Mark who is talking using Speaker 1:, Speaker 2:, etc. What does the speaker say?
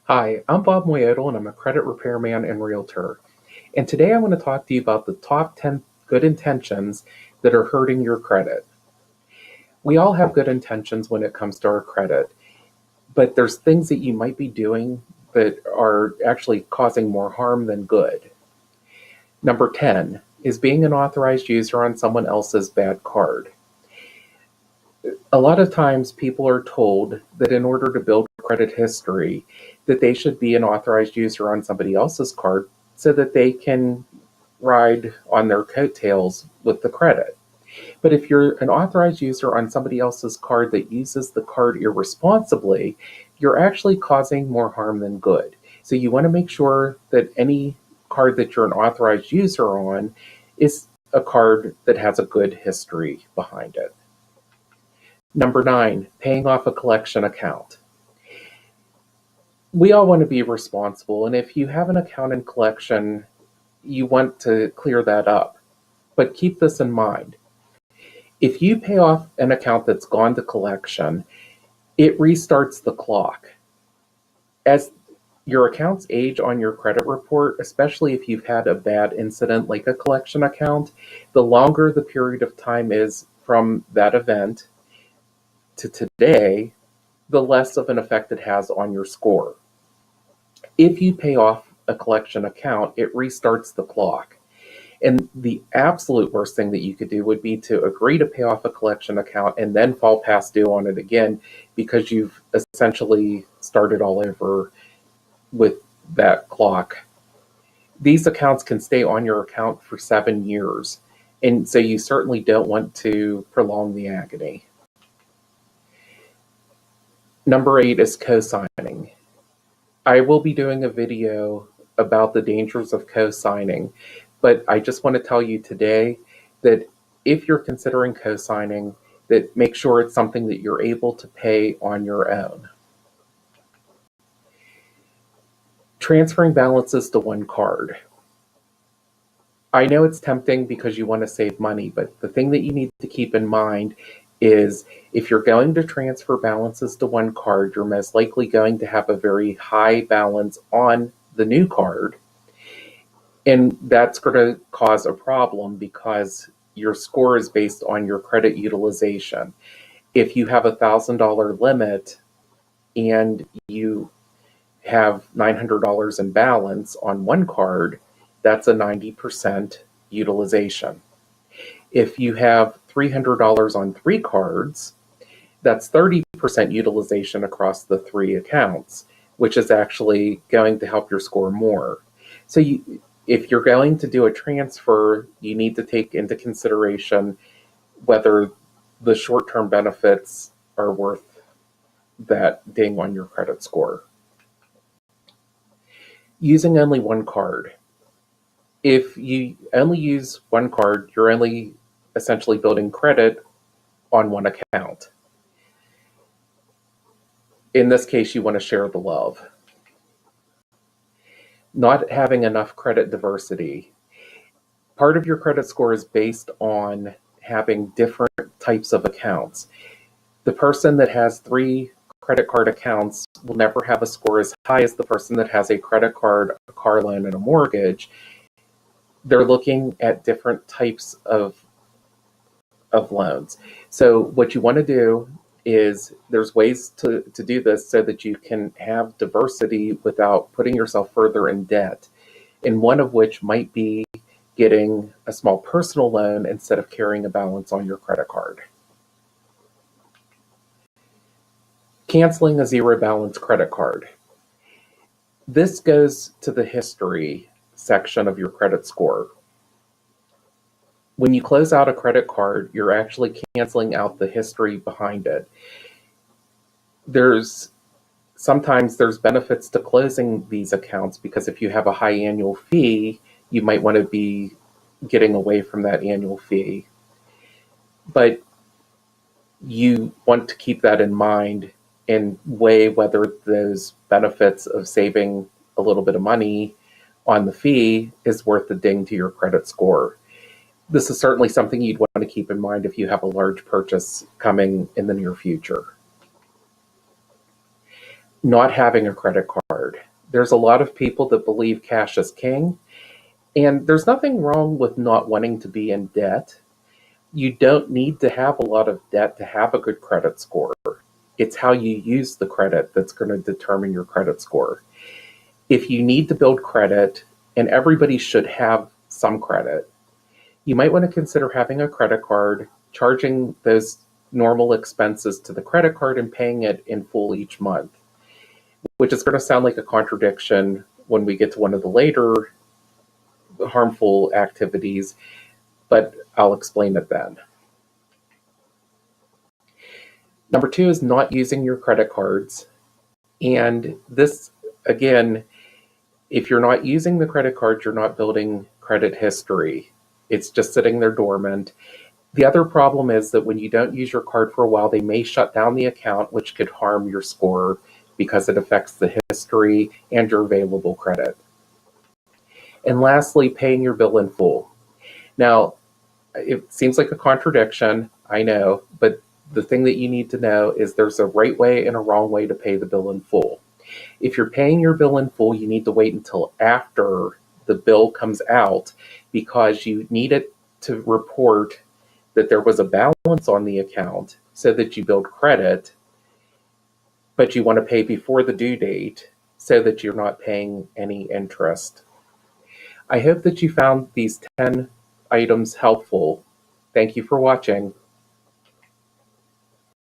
Speaker 1: Hi, I'm Bob Moyodle and I'm a credit repairman and realtor. And today I want to talk to you about the top 10 good intentions that are hurting your credit. We all have good intentions when it comes to our credit, but there's things that you might be doing that are actually causing more harm than good. Number 10 is being an authorized user on someone else's bad card. A lot of times people are told that in order to build credit history, that they should be an authorized user on somebody else's card so that they can ride on their coattails with the credit. But if you're an authorized user on somebody else's card that uses the card irresponsibly, you're actually causing more harm than good. So you want to make sure that any card that you're an authorized user on is a card that has a good history behind it. Number 9, paying off a collection account. We all want to be responsible, and if you have an account in collection, you want to clear that up. But keep this in mind. If you pay off an account that's gone to collection, it restarts the clock. As your accounts age on your credit report, especially if you've had a bad incident like a collection account, the longer the period of time is from that event to today, the less of an effect it has on your score. If you pay off a collection account, it restarts the clock. And the absolute worst thing that you could do would be to agree to pay off a collection account and then fall past due on it again because you've essentially started all over with that clock. These accounts can stay on your account for 7 years. And so you certainly don't want to prolong the agony. Number 8 is cosigning. I will be doing a video about the dangers of co-signing, but I just want to tell you today that if you're considering co-signing, that make sure it's something that you're able to pay on your own. Transferring balances to one card. I know it's tempting because you want to save money, but the thing that you need to keep in mind is if you're going to transfer balances to one card, you're most likely going to have a very high balance on the new card. And that's going to cause a problem because your score is based on your credit utilization. If you have $1,000 limit and you have $900 in balance on one card, that's a 90% utilization. If you have $300 on 3 cards, that's 30% utilization across the 3 accounts, which is actually going to help your score more. So if you're going to do a transfer, you need to take into consideration whether the short-term benefits are worth that ding on your credit score. Using only one card. If you only use one card, you're only essentially building credit on one account. In this case, you want to share the love. Not having enough credit diversity. Part of your credit score is based on having different types of accounts. The person that has 3 credit card accounts will never have a score as high as the person that has a credit card, a car loan, and a mortgage. They're looking at different types of loans. So what you want to do is there's ways to do this so that you can have diversity without putting yourself further in debt. And one of which might be getting a small personal loan instead of carrying a balance on your credit card. Canceling a zero balance credit card. This goes to the history section of your credit score. When you close out a credit card, you're actually canceling out the history behind it. Sometimes there's benefits to closing these accounts because if you have a high annual fee, you might want to be getting away from that annual fee. But you want to keep that in mind and weigh whether those benefits of saving a little bit of money on the fee is worth the ding to your credit score. This is certainly something you'd want to keep in mind if you have a large purchase coming in the near future. not having a credit card. There's a lot of people that believe cash is king, and there's nothing wrong with not wanting to be in debt. You don't need to have a lot of debt to have a good credit score. It's how you use the credit that's going to determine your credit score. If you need to build credit, and everybody should have some credit, you might want to consider having a credit card, charging those normal expenses to the credit card, and paying it in full each month, which is going to sound like a contradiction when we get to one of the later harmful activities, but I'll explain it then. Number two is not using your credit cards. And this, again, if you're not using the credit cards, you're not building credit history. It's just sitting there dormant. The other problem is that when you don't use your card for a while, they may shut down the account, which could harm your score because it affects the history and your available credit. And lastly, paying your bill in full. Now, it seems like a contradiction, I know, but the thing that you need to know is there's a right way and a wrong way to pay the bill in full. If you're paying your bill in full, you need to wait until after the bill comes out because you need it to report that there was a balance on the account so that you build credit, but you want to pay before the due date so that you're not paying any interest. I hope that you found these 10 items helpful. Thank you for watching.